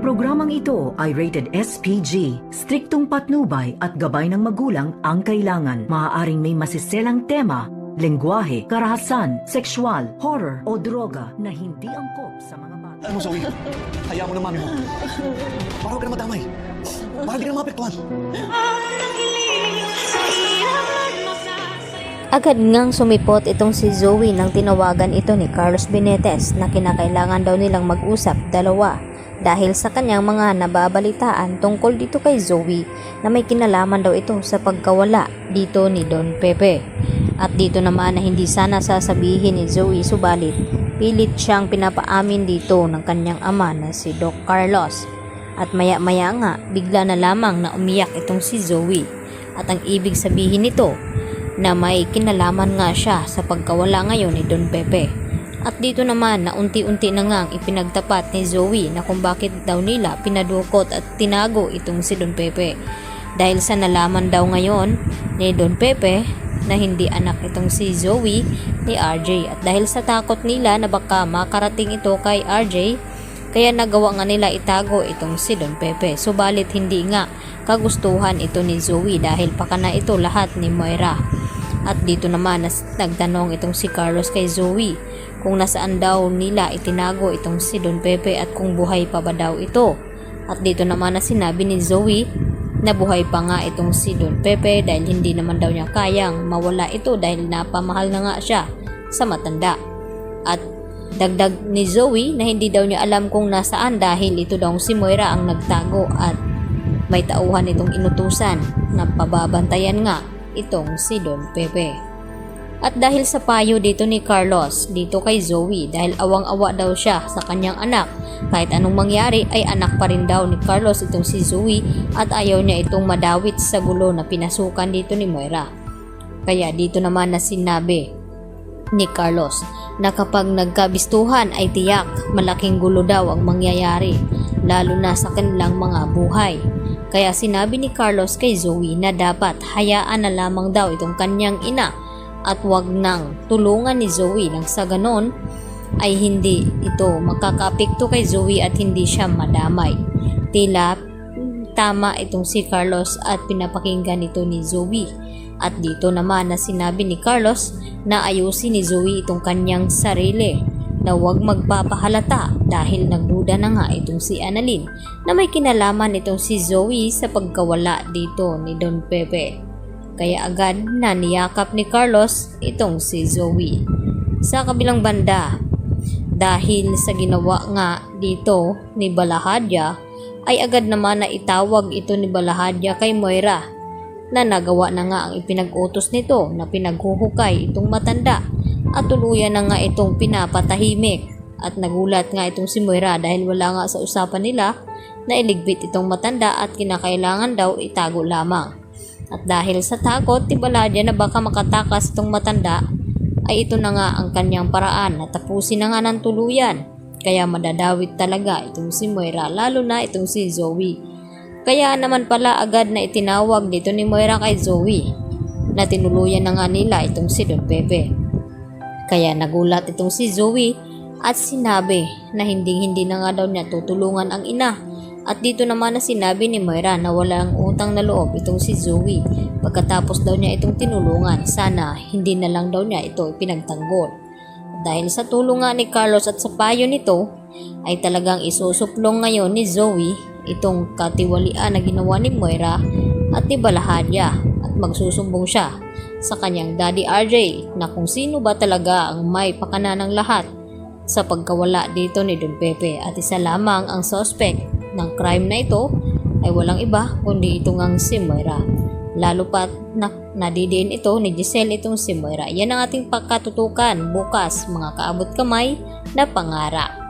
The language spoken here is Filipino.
programang ito ay rated SPG. Striktong patnubay at gabay ng magulang ang kailangan. Maaaring may masiselang tema, lengguwahe, karahasan, sexual, horror o droga na hindi angkop sa mga bata. Alam mo, Zoe, hayaan mo na mami mo. Para huwag ka na madamay. Para di ka na maapektuhan. Agad ngang sumipot itong si Zoe nang tinawagan ito ni Carlos Benitez na kinakailangan daw nilang mag-usap dalawa dahil sa kanyang mga nababalitaan tungkol dito kay Zoe na may kinalaman daw ito sa pagkawala dito ni Don Pepe. At dito naman na hindi sana sasabihin ni Zoe subalit pilit siyang pinapaamin dito ng kanyang ama na si Doc Carlos. At maya-maya nga bigla na lamang na umiyak itong si Zoe at ang ibig sabihin nito na may kinalaman nga siya sa pagkawala ngayon ni Don Pepe. At dito naman na unti-unti na ngang ipinagtapat ni Zoe na kung bakit daw nila pinadukot at tinago itong si Don Pepe. Dahil sa nalaman daw ngayon ni Don Pepe na hindi anak itong si Zoe ni RJ. At dahil sa takot nila na baka makarating ito kay RJ, kaya nagawa nga nila itago itong si Don Pepe. Subalit hindi nga kagustuhan ito ni Zoe dahil pakana ito lahat ni Moira. At dito naman nagtanong itong si Carlos kay Zoe kung nasaan daw nila itinago itong si Don Pepe at kung buhay pa ba daw ito. At dito naman na sinabi ni Zoe na buhay pa nga itong si Don Pepe dahil hindi naman daw niya kayang mawala ito dahil napamahal na nga siya sa matanda. At dagdag ni Zoe na hindi daw niya alam kung nasaan dahil ito daw si Moira ang nagtago at may tauhan itong inutusan na pababantayan nga itong si Don Pepe. At dahil sa payo dito ni Carlos dito kay Zoe dahil awang-awa daw siya sa kanyang anak, kahit anong mangyari ay anak pa rin daw ni Carlos itong si Zoe at ayaw niya itong madawit sa gulo na pinasukan dito ni Moira. Kaya dito naman na sinabi ni Carlos na kapag nagkabistuhan ay tiyak malaking gulo daw ang mangyayari lalo na sa kanilang mga buhay. Kaya sinabi ni Carlos kay Zoe na dapat hayaan na lamang daw itong kanyang ina at wag nang tulungan ni Zoe nang sa ganon ay hindi ito makakaapekto kay Zoe at hindi siya madamay. Tila tama itong si Carlos at pinapakinggan ito ni Zoe. At dito naman na sinabi ni Carlos na ayusin ni Zoe itong kanyang sarili na huwag magpapahalata dahil nagduda na nga itong si Annalyn na may kinalaman itong si Zoe sa pagkawala dito ni Don Pepe. Kaya agad na niyakap ni Carlos itong si Zoe. Sa kabilang banda, dahil sa ginawa nga dito ni Balahadya, ay agad naman na itawag ito ni Balahadya kay Moira na nagawa na nga ang ipinag-utos nito na pinaghuhukay itong matanda at tuluyan na nga itong pinapatahimik. At nagulat nga itong si Moira dahil wala nga sa usapan nila na iligpit itong matanda at kinakailangan daw itago lamang. At dahil sa takot ni Balahadya na baka makatakas itong matanda ay ito na nga ang kanyang paraan na tapusin na nga ng tuluyan. Kaya madadawit talaga itong si Moira lalo na itong si Zoe. Kaya naman pala agad na itinawag dito ni Moira kay Zoe na tinuluyan na nga nila itong si Don Pepe. Kaya nagulat itong si Zoe at sinabi na hindi na nga daw niya tutulungan ang ina. At dito naman na sinabi ni Moira na walang utang na loob itong si Zoe pagkatapos daw niya itong tinulungan. Sana hindi na lang daw niya ito ipinagtanggol. Dahil sa tulong nga ni Carlos at sa payo nito ay talagang isusuplong ngayon ni Zoe itong katiwalian na ginawa ni Moira at ni Balahadya at magsusumbong siya sa kanyang Daddy RJ na kung sino ba talaga ang may pakana ng lahat sa pagkawala dito ni Don Pepe at isa lamang ang suspect ng crime na ito ay walang iba kundi ito ngang si Moira. Lalo pat nadidiin ito ni Giselle itong si Moira. Yan ang ating pagkatutukan bukas mga kaabot kamay na pangarap.